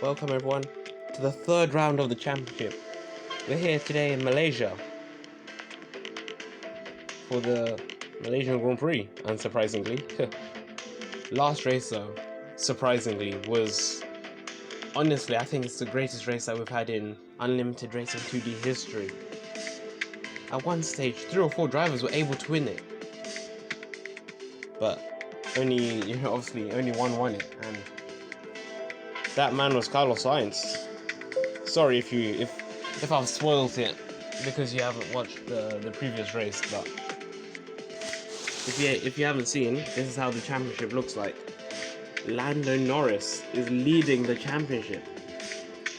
Welcome everyone to the third round of the championship. We're here today in Malaysia for the Malaysian Grand Prix, unsurprisingly. Last race though, surprisingly, was honestly I think it's the greatest race that we've had in Unlimited Racing 2D history. At one stage, 3 or 4 drivers were able to win it. But obviously only one won it, and that man was Carlos Sainz. Sorry if I've spoiled it because you haven't watched the previous race, but if you haven't seen, this is how the championship looks like. Lando Norris is leading the championship.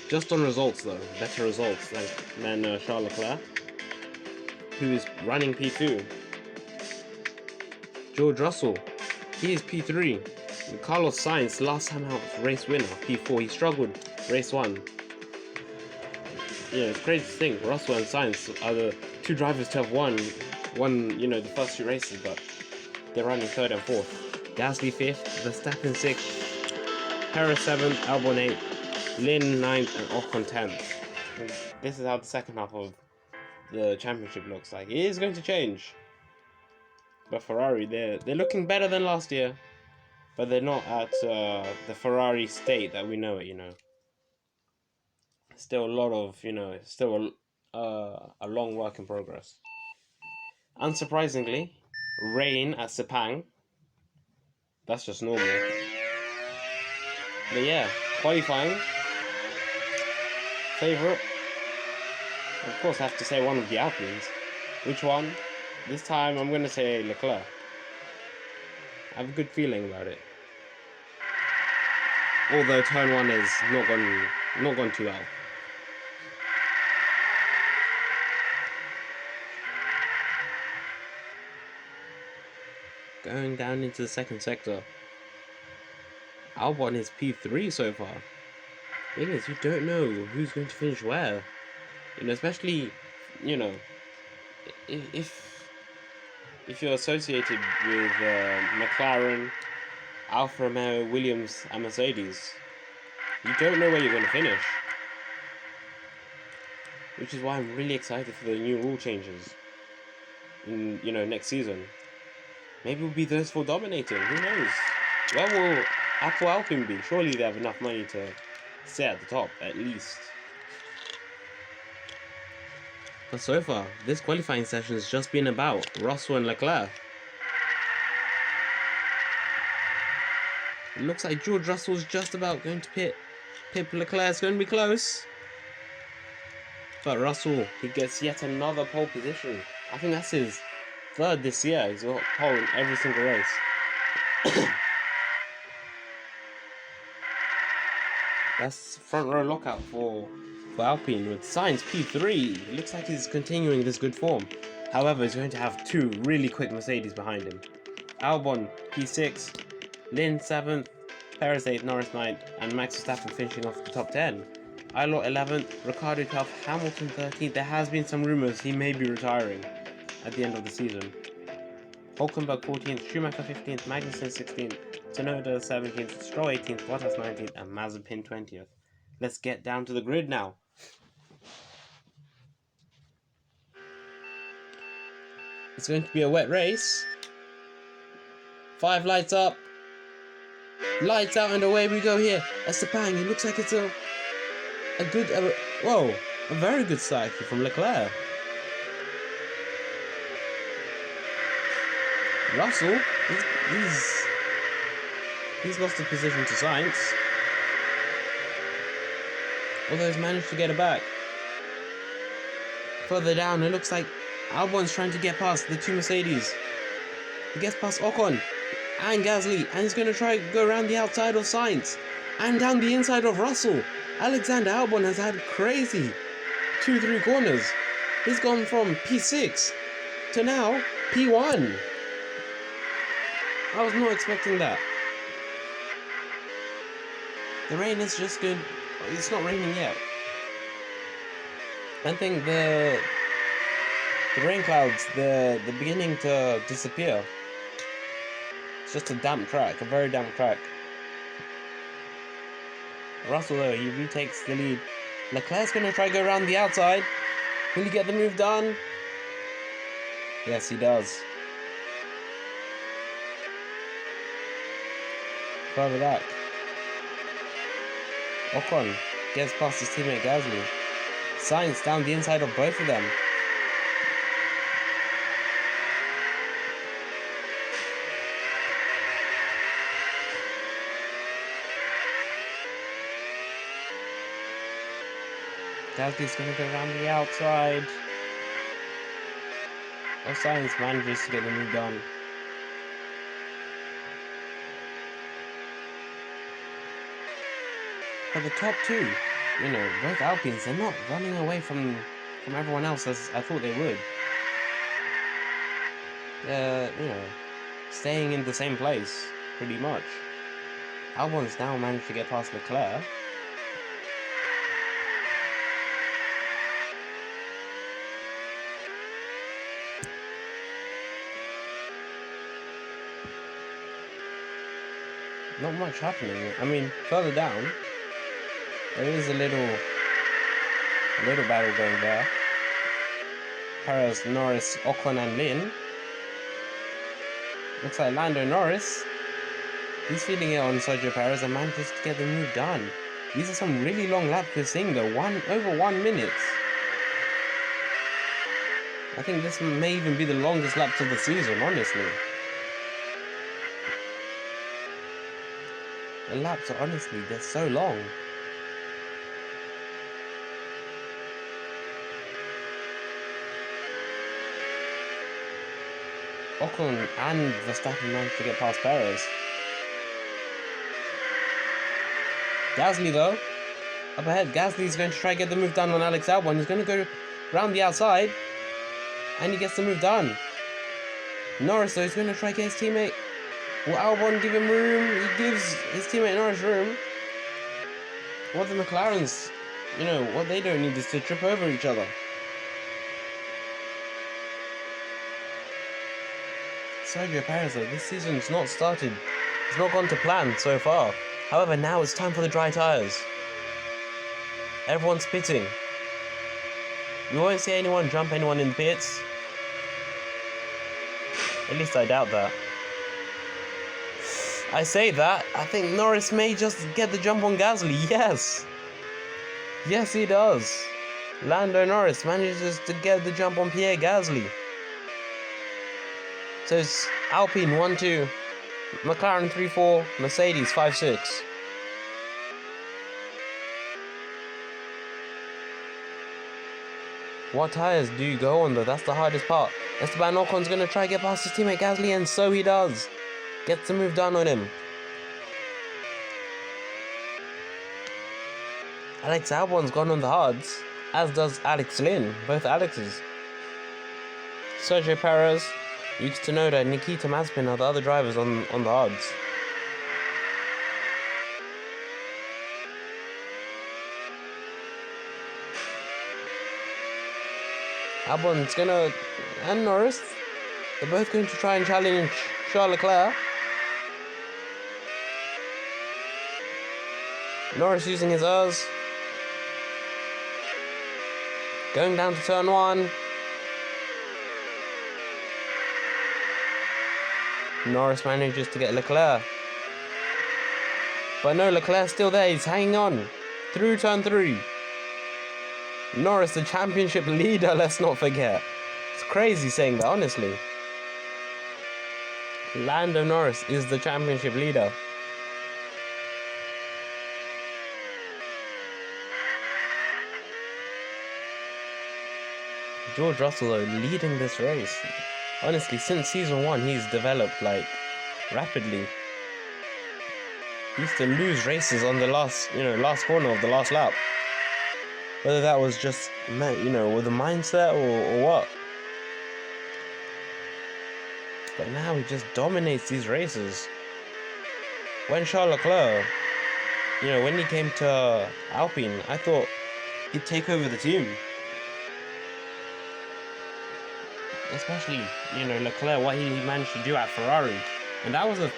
Just on results though, better results than Charles Leclerc, who is running P2. George Russell, he is P3. And Carlos Sainz, last time out, race winner, P4. He struggled race 1. It's crazy to think Russell and Sainz are the 2 drivers to have won the first 2 races, but they're running 3rd and 4th. Gasly 5th, Verstappen 6th, Perez 7th, Albon 8th, Lin 9th, and Ocon 10th. And this is how the second half of the championship looks like. It is going to change. But Ferrari, they're looking better than last year, but they're not at the Ferrari state that we know it. Still a lot of still a long work in progress. Unsurprisingly, rain at Sepang. That's just normal. But yeah, qualifying favorite. Of course, I have to say one of the Alpines. Which one? This time I'm going to say Leclerc. I have a good feeling about it. Although turn 1 is not gone too well. Going down into the second sector. Albon is P3 so far. Thing is, you don't know who's going to finish where. Especially, if you're associated with McLaren, Alfa Romeo, Williams, and Mercedes, you don't know where you're going to finish. Which is why I'm really excited for the new rule changes in next season. Maybe it'll be those 4 dominating. Who knows? Where will Apple Alpine be? Surely they have enough money to stay at the top, at least. But so far, this qualifying session has just been about Russell and Leclerc. It looks like George Russell's just about going to pit. Pip Leclerc's going to be close. But Russell, he gets yet another pole position. I think that's his 3rd this year. He's got pole in every single race. That's front row lockout for Alpine with Sainz P3. It looks like he's continuing this good form. However, he's going to have 2 really quick Mercedes behind him. Albon P6, Lin 7th, Perez 8th, Norris 9th, and Max Verstappen finishing off the top 10. Ilott 11th, Ricciardo 12th, Hamilton 13th. There has been some rumours he may be retiring at the end of the season. Hulkenberg 14th, Schumacher 15th, Magnussen 16th, Tsunoda 17th, Stroll 18th, Bottas 19th, and Mazepin 20th. Let's get down to the grid now. It's going to be a wet race. 5 lights up. Lights out and away we go here. That's the bang. It looks like it's a very good cycle from Leclerc. Russell, he's lost the position to Sainz. Although he's managed to get it back. Further down, it looks like Albon's trying to get past the 2 Mercedes. He gets past Ocon and Gasly, and he's going to try to go around the outside of Sainz and down the inside of Russell. Alexander Albon has had crazy 2-3 corners. He's gone from P6 to now P1. I was not expecting that. The rain is just good. It's not raining yet. I think the rain clouds, they're beginning to disappear. It's just a damp track, a very damp track. Russell, though, he retakes the lead. Leclerc's going to try to go around the outside. Will he get the move done? Yes, he does. Further back. Ocon gets past his teammate Gasly. Sainz down the inside of both of them. Gasly's going to go around the outside. Oh, Sainz manages to get the move done. But the top two, both Alpines, they're not running away from everyone else as I thought they would. They're, staying in the same place, pretty much. Albon's now managed to get past Leclerc. Not much happening. I mean, further down, there is a little battle going there. Perez, Norris, Ocon and Lin. Looks like Lando Norris. He's feeding it on Sergio Perez and manages to get the move done. These are some really long laps we're seeing though, over 1 minute. I think this may even be the longest laps of the season, honestly. The laps are honestly, they're so long. Ocon and Verstappen managed to get past Perez. Gasly though, up ahead. Gasly's going to try to get the move done on Alex Albon. He's going to go round the outside and he gets the move done. Norris though is going to try to get his teammate. Will Albon give him room? He gives his teammate Norris room. What the McLarens, what they don't need is to trip over each other. Sergio Perez though, this season's not started. It's not gone to plan so far. However, now it's time for the dry tyres. Everyone's pitting. We won't see anyone jump anyone in the pits. At least I doubt that. I say that, I think Norris may just get the jump on Gasly. Yes! Yes, he does. Lando Norris manages to get the jump on Pierre Gasly. So it's Alpine 1-2, McLaren 3-4, Mercedes 5-6. What tyres do you go on though? That's the hardest part. Esteban Ocon's going to try to get past his teammate Gasly, and so he does. Gets the move done on him. Alex Albon's gone on the hards, as does Alex Lin, both Alexes. Sergio Perez, Yuki Tsunoda and Nikita Mazepin are the other drivers on the hards. Albon's gonna, and Norris, they're both going to try and challenge Charles Leclerc. Norris using his Rs. Going down to turn 1. Norris manages to get Leclerc. But no, Leclerc's still there. He's hanging on through turn 3. Norris, the championship leader, let's not forget. It's crazy saying that, honestly. Lando Norris is the championship leader. George Russell though, leading this race. Honestly, since season 1, he's developed rapidly. He used to lose races on the last corner of the last lap. Whether that was just, with a mindset or what. But now he just dominates these races. When Charles Leclerc, when he came to Alpine, I thought he'd take over the team. Especially, Leclerc, what he managed to do at Ferrari. And that was a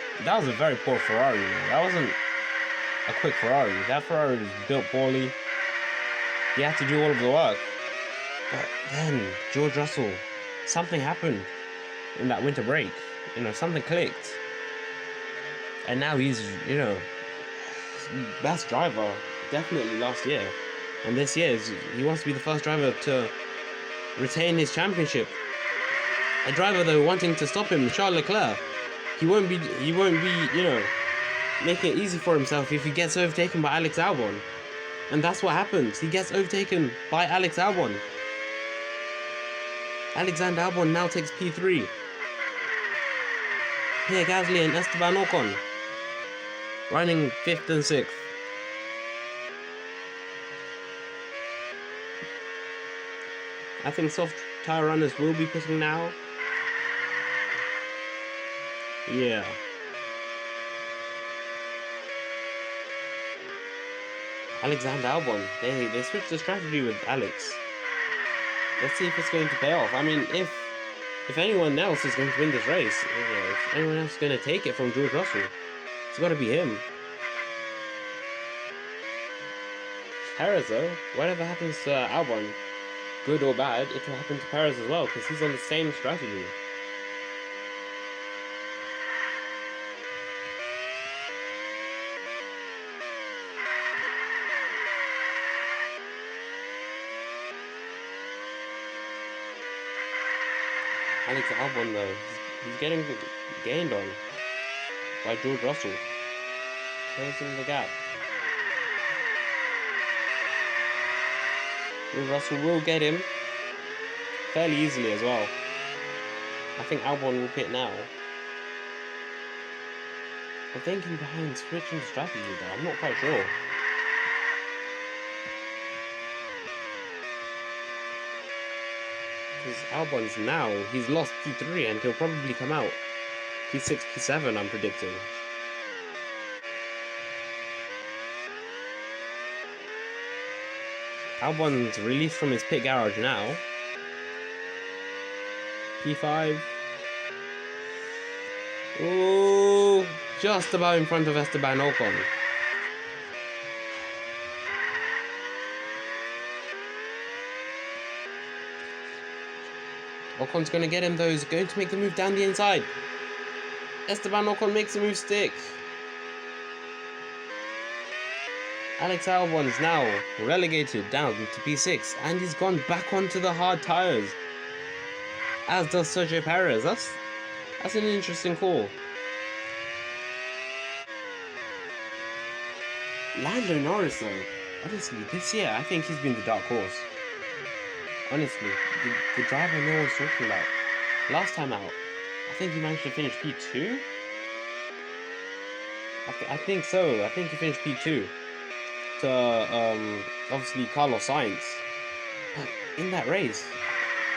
very poor Ferrari. a quick Ferrari. That Ferrari was built poorly. He had to do all of the work. But then, George Russell, something happened in that winter break. Something clicked. And now he's, best driver, definitely last year. And this year, he wants to be the first driver to retain his championship. A driver, though, wanting to stop him, Charles Leclerc. He won't be, making it easy for himself if he gets overtaken by Alex Albon. And that's what happens. He gets overtaken by Alex Albon. Alexander Albon now takes P3. Pierre Gasly and Esteban Ocon running 5th and 6th. I think soft tyre runners will be pitting now. Yeah. Alexander Albon, they switched the strategy with Alex. Let's see if it's going to pay off. I mean, if anyone else is going to win this race, if anyone else is going to take it from George Russell, it's got to be him. Perez, though, whatever happens to Albon, good or bad, it will happen to Perez as well, because he's on the same strategy. Alex Albon, though, he's getting gained on by George Russell, closing the gap. George Russell will get him fairly easily as well. I think Albon will pit now. I'm thinking behind switching strategy though, I'm not quite sure. Because Albon's now, he's lost P3 and he'll probably come out P6, P7, I'm predicting. Albon's released from his pit garage now. P5. Oh, just about in front of Esteban Ocon. Ocon's going to get him though. He's going to make the move down the inside. Esteban Ocon makes the move stick. Alex Albon is now relegated down to P6 and he's gone back onto the hard tyres. As does Sergio Perez. That's an interesting call. Lando Norris though, honestly, this year I think he's been the dark horse. Honestly, the driver no one's talking about. Last time out, I think he managed to finish P2? I think so. I think he finished P2 to obviously Carlos Sainz. But in that race,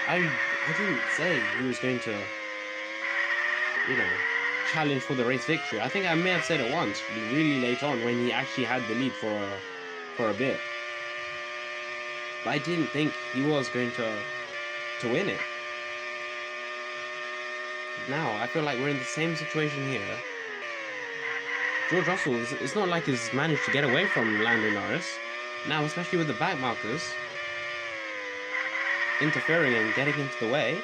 I didn't say he was going to, challenge for the race victory. I think I may have said it once, really late on, when he actually had the lead for a bit. But I didn't think he was going to win it. Now, I feel like we're in the same situation here. George Russell, it's not like he's managed to get away from Lando Norris. Now, especially with the back markers interfering and getting into the way.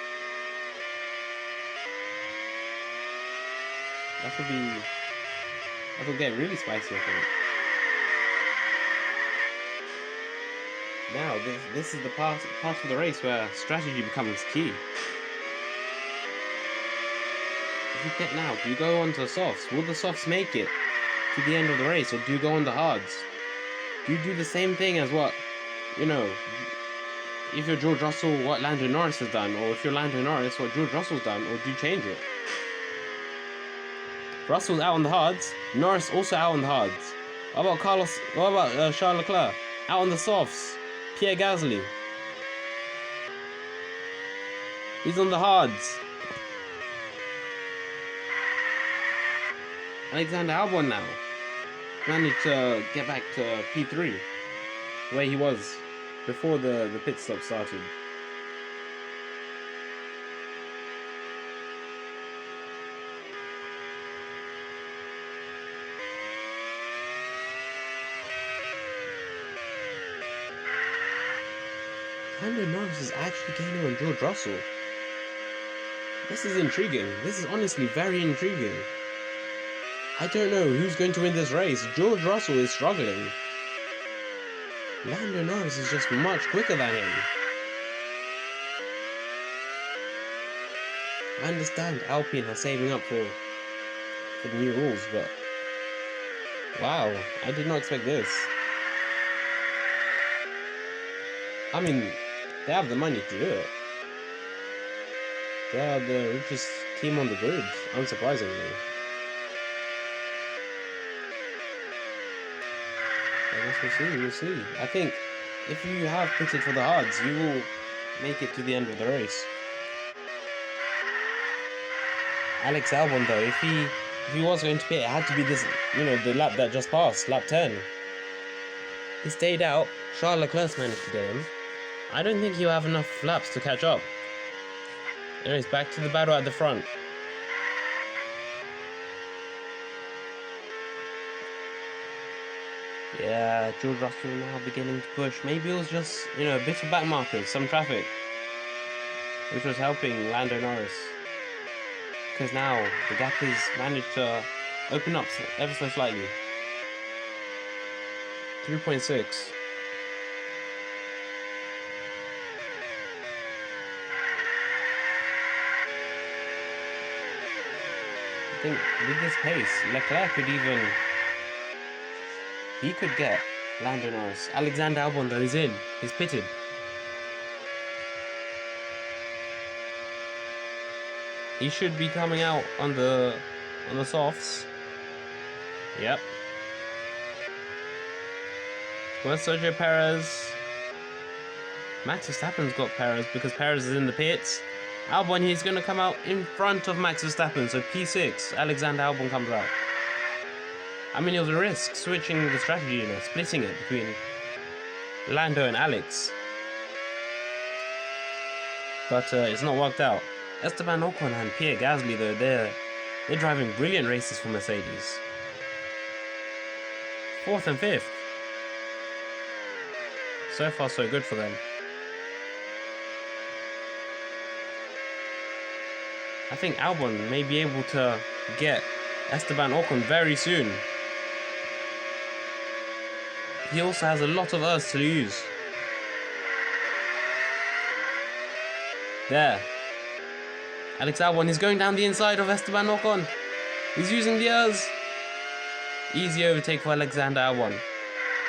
That will get really spicy, I think. Now, this is the part of the race where strategy becomes key. If you pit now, do you go on to the softs? Will the softs make it to the end of the race, or do you go on the hards? Do you do the same thing as what, if you're George Russell, what Lando Norris has done, or if you're Lando Norris, what George Russell's done, or do you change it? Russell's out on the hards, Norris also out on the hards. What about Charles Leclerc? Out on the softs. Pierre Gasly. He's on the hards. Alexander Albon now managed to get back to P3, where he was before the pit stop started. Lando Norris is actually gaining on George Russell. This is intriguing. This is honestly very intriguing. I don't know who's going to win this race. George Russell is struggling. Lando Norris is just much quicker than him. I understand Alpine are saving up for the new rules, but wow, I did not expect this. I mean, they have the money to do it. They are the richest team on the grid, unsurprisingly. I guess we'll see. I think if you have pitted for the hards, you will make it to the end of the race. Alex Albon, though, if he was going to pit, it had to be this, the lap that just passed, lap 10. He stayed out. Charles Leclerc managed to get him. I don't think he'll have enough laps to catch up. Anyways, back to the battle at the front. Yeah, George Russell now beginning to push. Maybe it was just, a bit of back markers, some traffic, which was helping Lando Norris. Because now the gap has managed to open up ever so slightly. 3.6. I think with this pace, Leclerc could get Lando Norris. Alexander Albon, though, he's pitted. He should be coming out on the softs. Yep. Where's Sergio Perez? Max Verstappen's got Perez because Perez is in the pits. Albon, he's going to come out in front of Max Verstappen, so P6, Alexander Albon comes out. I mean, it was a risk switching the strategy, splitting it between Lando and Alex. But it's not worked out. Esteban Ocon and Pierre Gasly, though, they're driving brilliant races for Mercedes. 4th and 5th. So far, so good for them. I think Albon may be able to get Esteban Ocon very soon. He also has a lot of Earths to use. There. Alex Albon is going down the inside of Esteban Ocon. He's using the Earths. Easy overtake for Alexander Albon.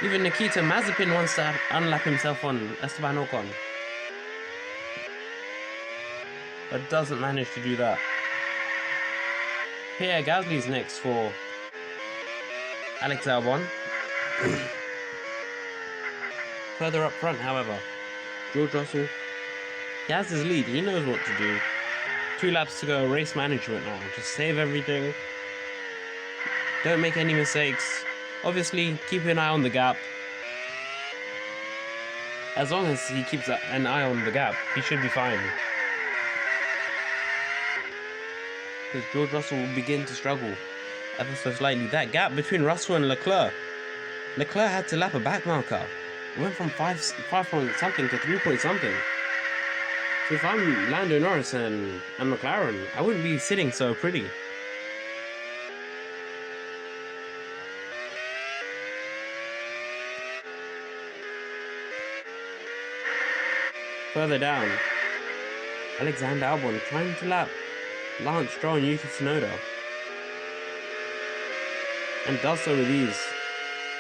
Even Nikita Mazepin wants to unlap himself on Esteban Ocon, but doesn't manage to do that. Pierre Gasly's next for Alex Albon. Further up front, however, George Russell, he has his lead. He knows what to do. 2 laps to go. Race management now. Just save everything. Don't make any mistakes. Obviously, keep an eye on the gap. As long as he keeps an eye on the gap, he should be fine. Because George Russell will begin to struggle ever so slightly. That gap between Russell and Leclerc. Leclerc had to lap a back marker. It went from 5 point something to 3 point something. So if I'm Lando Norris and McLaren, I wouldn't be sitting so pretty. Further down, Alexander Albon trying to lap Lance Stroll and Yuki Tsunoda, and does so with ease.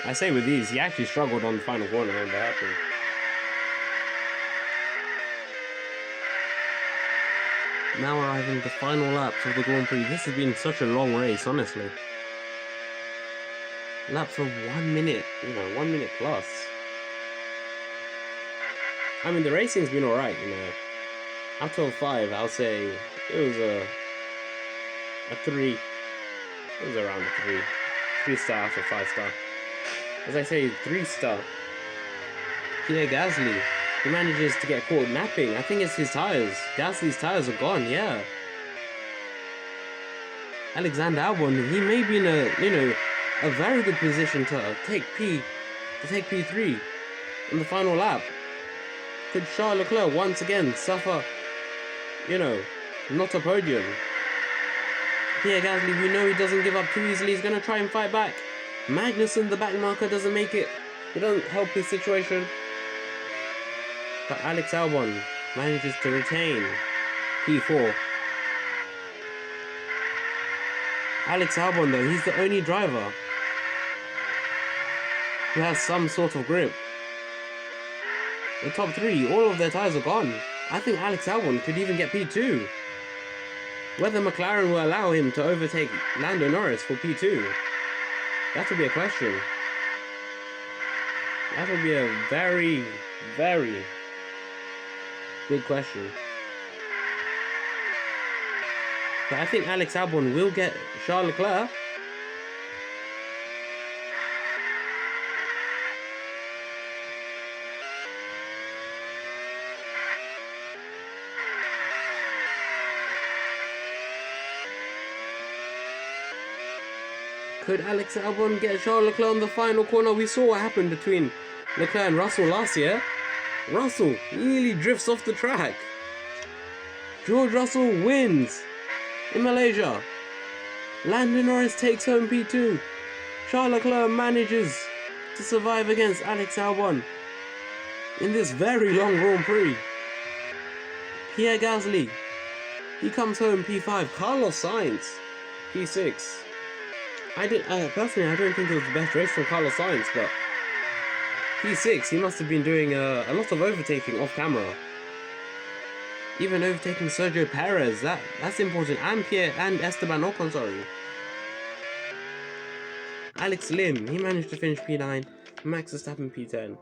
I say with ease, he actually struggled on the final corner when that happened. Now arriving at the final laps of the Grand Prix. This has been such a long race, honestly. Laps of 1 minute, 1 minute plus. I mean, the racing's been alright, Out of 5, I'll say it was a 3. It was around a 3. 3 star out of 5 star. As I say, 3 star. Pierre Gasly, he manages to get caught napping. I think it's his tires. Gasly's tires are gone, yeah. Alexander Albon, he may be in a very good position to take P3 on the final lap. Could Charles Leclerc once again suffer, not a podium? Pierre Gasly, we know he doesn't give up too easily. He's going to try and fight back. Magnussen, the back marker, doesn't make it. It doesn't help his situation. But Alex Albon manages to retain P4. Alex Albon, though, he's the only driver who has some sort of grip. The top three, all of their tyres are gone. I think Alex Albon could even get P2. Whether McLaren will allow him to overtake Lando Norris for P2, that will be a question. That will be a very, very big question. But I think Alex Albon will get Charles Leclerc. Could Alex Albon get Charles Leclerc on the final corner? We saw what happened between Leclerc and Russell last year. Russell nearly drifts off the track. George Russell wins in Malaysia. Lando Norris takes home P2. Charles Leclerc manages to survive against Alex Albon in this very long Grand Prix. Pierre Gasly, he comes home P5. Carlos Sainz, P6. Personally, I don't think it was the best race from Carlos Sainz, but P6, he must have been doing a lot of overtaking off camera. Even overtaking Sergio Perez, that's important, and Esteban Ocon, sorry. Alex Lim, he managed to finish P9, Max Verstappen P10,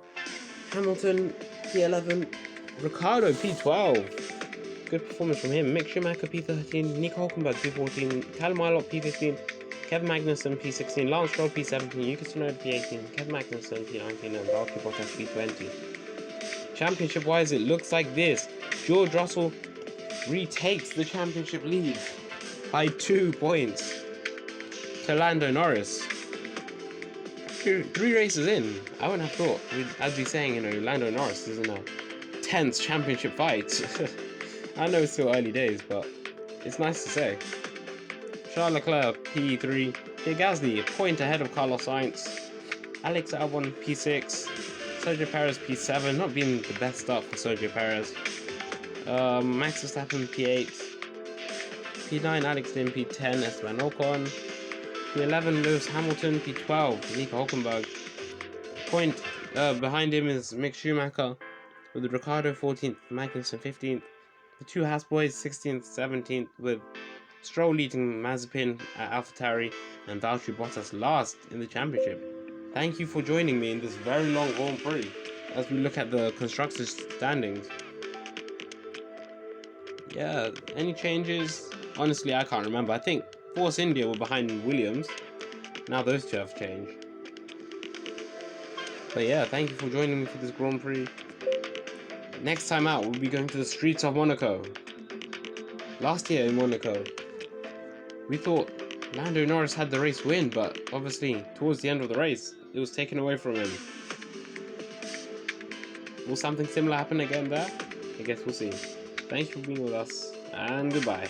Hamilton P11, Ricciardo P12, good performance from him, Mick Schumacher P13, Nico Hulkenberg P14, Callum Ilott P15, Kevin Magnussen P16, Lance Stroll P17, Yuki Tsunoda P18, Kevin Magnussen P19, and Valtteri Bottas P20. Championship-wise, it looks like this. George Russell retakes the championship lead by 2 points to Lando Norris. Three races in, I wouldn't have thought I'd be saying, Lando Norris is in a tense championship fight. I know it's still early days, but it's nice to say. Charles Leclerc P3, Pierre Gasly a point ahead of Carlos Sainz, Alex Albon P6, Sergio Perez P7, not being the best start for Sergio Perez, Max Verstappen P8, P9 Alex Lim P10 Esteban Ocon, P11 Lewis Hamilton, P12 Nico Hulkenberg, point behind him is Mick Schumacher with Ricciardo 14th, Magnussen 15th, the two Haas boys 16th, 17th with Stroll leading Mazepin at AlphaTauri and Valtteri Bottas last in the championship. Thank you for joining me in this very long Grand Prix as we look at the constructors' standings. Yeah, any changes? Honestly, I can't remember. I think Force India were behind Williams. Now those two have changed. But yeah, thank you for joining me for this Grand Prix. Next time out, we'll be going to the streets of Monaco. Last year in Monaco, we thought Lando Norris had the race win, but obviously, towards the end of the race, it was taken away from him. Will something similar happen again there? I guess we'll see. Thank you for being with us, and goodbye.